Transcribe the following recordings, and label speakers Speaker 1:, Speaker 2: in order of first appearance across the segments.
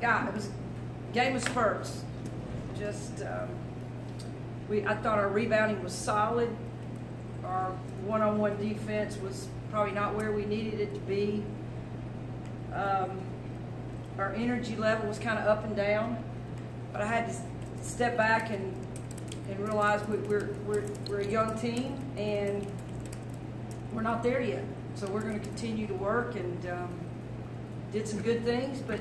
Speaker 1: Yeah, it was game of spurts. Just I thought our rebounding was solid. Our one-on-one defense was probably not where we needed it to be. Our energy level was kind of up and down, but I had to step back and realize we're a young team and we're not there yet. So we're going to continue to work and did some good things, but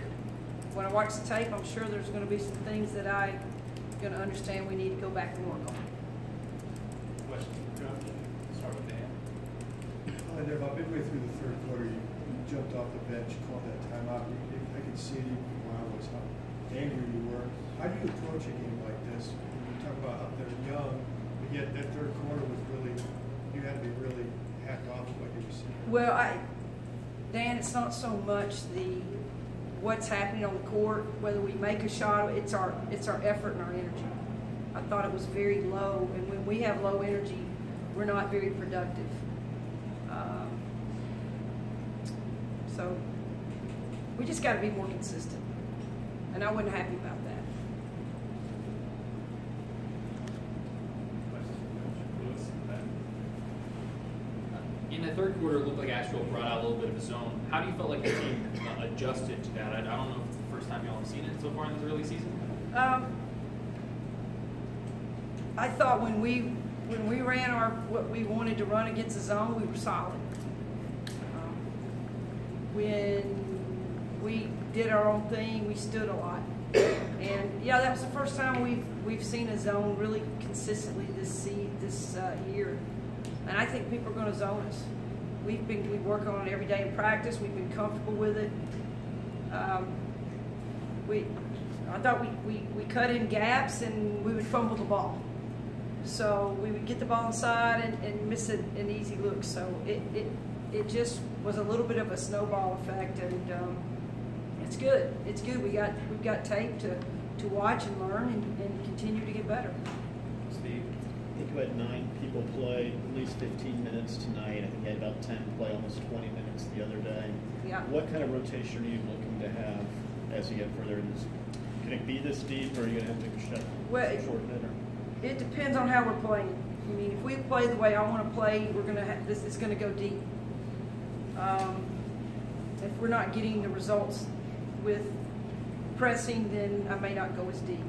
Speaker 1: when I watch the tape, I'm sure there's going to be some things that I'm going to understand we need to go back and work on.
Speaker 2: Question, start with Dan.
Speaker 3: About midway through the third quarter, you jumped off the bench, called that timeout. I could see how angry you were. How do you approach a game like this? You talk about up there young, but yet that third quarter was really, you had to be really hacked off of what you were seeing.
Speaker 1: Well, Dan, it's not so much what's happening on the court, whether we make a shot. It's our effort and our energy. I thought it was very low, and when we have low energy, we're not very productive. So we just got to be more consistent, and I wasn't happy about that.
Speaker 4: In the third quarter, it looked like Asheville brought out a little bit of a zone. How do you feel like the team adjusted to that? I don't know if it's the first time y'all have seen it so far in this early season.
Speaker 1: I thought when we ran what we wanted to run against the zone, we were solid. When we did our own thing, we stood a lot. And yeah, that was the first time we've seen a zone really consistently this year. And I think people are going to zone us. We work on it every day in practice. We've been comfortable with it. I thought we cut in gaps and we would fumble the ball. So we would get the ball inside and miss an easy look. So it just was a little bit of a snowball effect, and it's good. It's good. We've got tape to watch and learn and continue to get better.
Speaker 4: Steve?
Speaker 5: I think you had 9 people play at least 15 minutes tonight. I think you had about 10 play almost 20 minutes the other day.
Speaker 1: Yeah.
Speaker 5: What kind of rotation are you looking to have as you get further in this? Can it be this deep, or are you going to have to shorten it? Or?
Speaker 1: It depends on how we're playing. I mean, if we play the way I want to play, we're going to have this. It's going to go deep. If we're not getting the results with pressing, then I may not go as deep.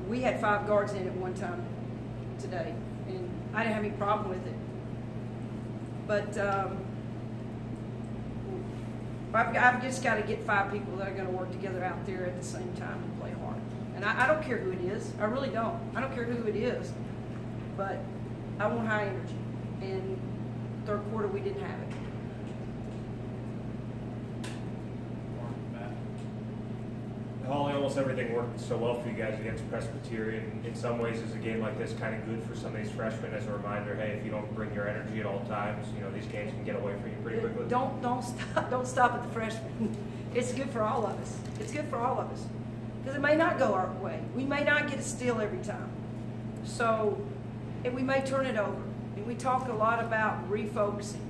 Speaker 1: We had 5 guards in at one time today, and I didn't have any problem with it. But I've just got to get 5 people that are going to work together out there at the same time and play hard. And I don't care who it is. I really don't. I don't care who it is. But I want high energy. And third quarter, we didn't have it.
Speaker 2: Holly, almost everything worked so well for you guys against Presbyterian. In some ways, is a game like this kind of good for some of these freshmen as a reminder? Hey, if you don't bring your energy at all times, these games can get away from you pretty quickly.
Speaker 1: Don't stop at the freshmen. It's good for all of us. It's good for all of us because it may not go our way. We may not get a steal every time, so and we may turn it over. And we talk a lot about refocusing.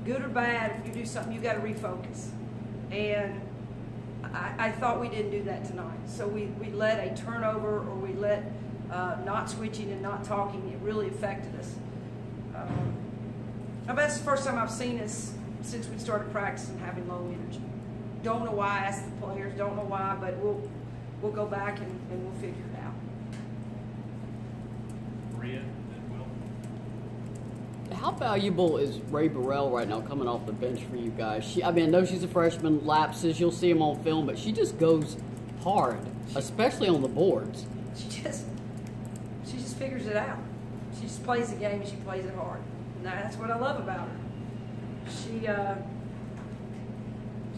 Speaker 1: Good or bad, if you do something, you got to refocus. And I thought we didn't do that tonight. So we let a turnover, or we let not switching and not talking. It really affected us. That's the first time I've seen us since we started practicing having low energy. Don't know why. Ask the players. Don't know why, but we'll go back and we'll figure it out.
Speaker 4: Maria and Will?
Speaker 6: How valuable is Ray Burrell right now coming off the bench for you guys? I know she's a freshman, lapses, you'll see him on film, but she just goes hard, especially on the boards.
Speaker 1: She just figures it out. She just plays the game and she plays it hard. And that's what I love about her.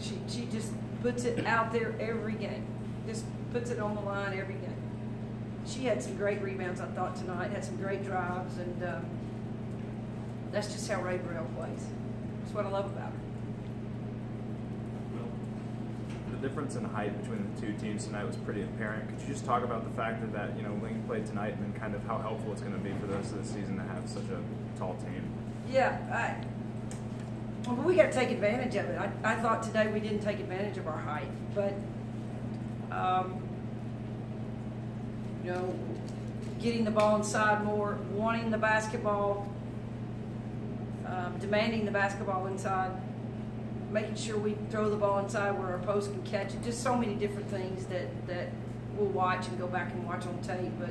Speaker 1: She just puts it out there every game. Just puts it on the line every game. She had some great rebounds, I thought, tonight. Had some great drives, and that's just how Ray Burrell plays. That's what I love about her.
Speaker 7: The difference in height between the two teams tonight was pretty apparent. Could you just talk about the fact that Lincoln played tonight, and then kind of how helpful it's going to be for the rest of the season to have such a tall team?
Speaker 1: Yeah, Well, we got to take advantage of it. I thought today we didn't take advantage of our height, but you know, getting the ball inside more, wanting the basketball, demanding the basketball inside, making sure we throw the ball inside where our post can catch it. Just so many different things that we'll watch and go back and watch on tape. But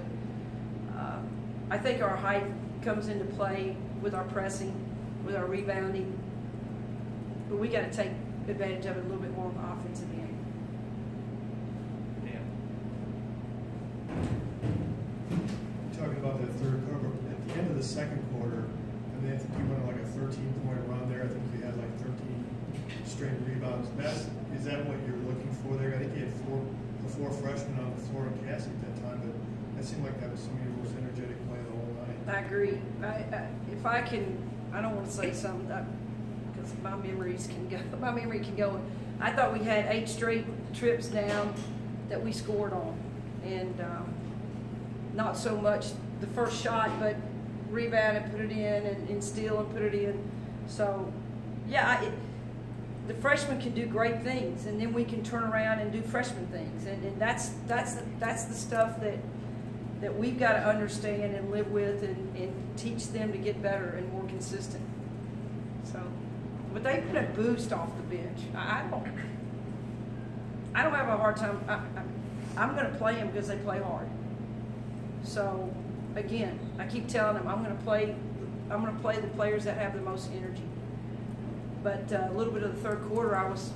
Speaker 1: I think our height comes into play with our pressing, with our rebounding. But we got to take advantage of it a little bit more on the offensive end.
Speaker 3: Talking about that third quarter, at the end of the second quarter, I mean, I think you went on like a 13-point run there. I think you had like 13 straight rebounds. Is that what you're looking for there? I think you had the four freshmen on the floor in Cassie at that time, but that seemed like that was some of your most energetic play of the whole night.
Speaker 1: I agree. If I can, I don't want to say something because my memory can go. I thought we had 8 straight trips down that we scored on, and not so much the first shot, but rebound and put it in, and steal and put it in. So, yeah, the freshmen can do great things, and then we can turn around and do freshman things, and that's the stuff that we've got to understand and live with, and teach them to get better and more consistent. So, but they've been a boost off the bench. I don't have a hard time. I'm going to play them because they play hard. So, again, I keep telling them I'm going to play the players that have the most energy. But a little bit of the third quarter, I was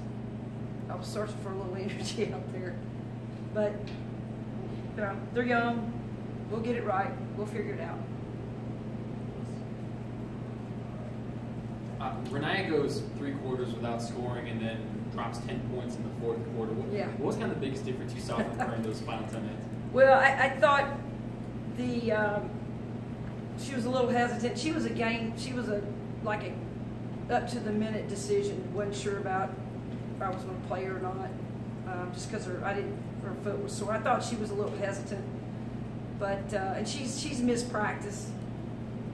Speaker 1: searching for a little energy out there. But you know, they're young. We'll get it right. We'll figure it out.
Speaker 4: Renaya goes 3 quarters without scoring and then drops 10 points in the fourth quarter. What was kind of the biggest difference you saw from her in those final 10 minutes?
Speaker 1: Well, I thought she was a little hesitant. She was like a up to the minute decision. Wasn't sure about if I was going to play her or not, just because her foot was sore. I thought she was a little hesitant, but and she's missed practice.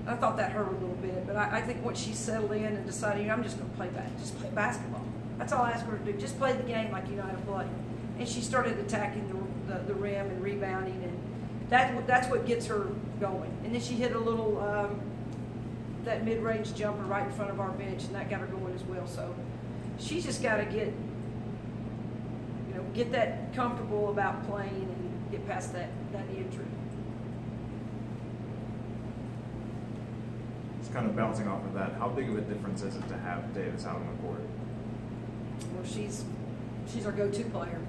Speaker 1: I thought that hurt her a little bit, but I think once she settled in and decided, I'm just going to play basketball. That's all I asked her to do. Just play the game like you know how to play. And she started attacking the rim and rebounding, and that's what gets her going. And then she hit a little that mid-range jumper right in front of our bench, and that got her going as well. So she's just got to get that comfortable about playing and get past that injury.
Speaker 7: Kind of bouncing off of that, how big of a difference is it to have Davis out on the court?
Speaker 1: Well, she's our go-to player.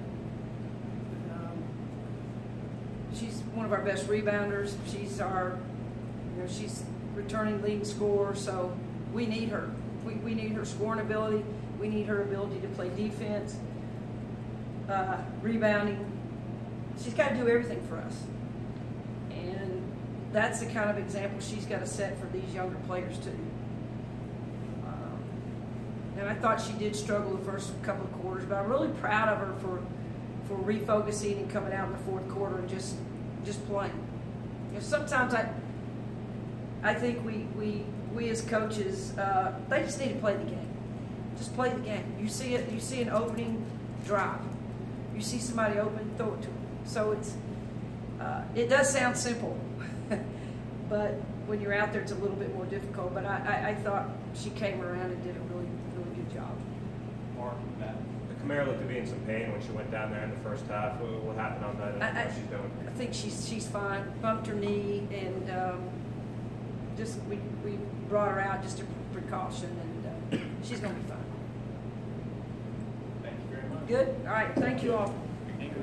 Speaker 1: She's one of our best rebounders. She's she's returning leading scorer, so we need her. We need her scoring ability. We need her ability to play defense, rebounding. She's got to do everything for us. That's the kind of example she's got to set for these younger players too. And I thought she did struggle the first couple of quarters, but I'm really proud of her for refocusing and coming out in the fourth quarter and just playing. Sometimes I think we as coaches, they just need to play the game. Just play the game. You see it. You see an opening, drive. You see somebody open, throw it to them. So it does sound simple. But when you're out there, it's a little bit more difficult. But I thought she came around and did a really, really good job.
Speaker 4: Mark, Matt.
Speaker 2: Kamara looked to be in some pain when she went down there in the first half. What happened on that? How she's doing?
Speaker 1: I think she's fine. Bumped her knee, and just we brought her out just a precaution, and she's going to be fine.
Speaker 4: Thank you very much.
Speaker 1: Good. All right. Thank you all.
Speaker 4: Thank you.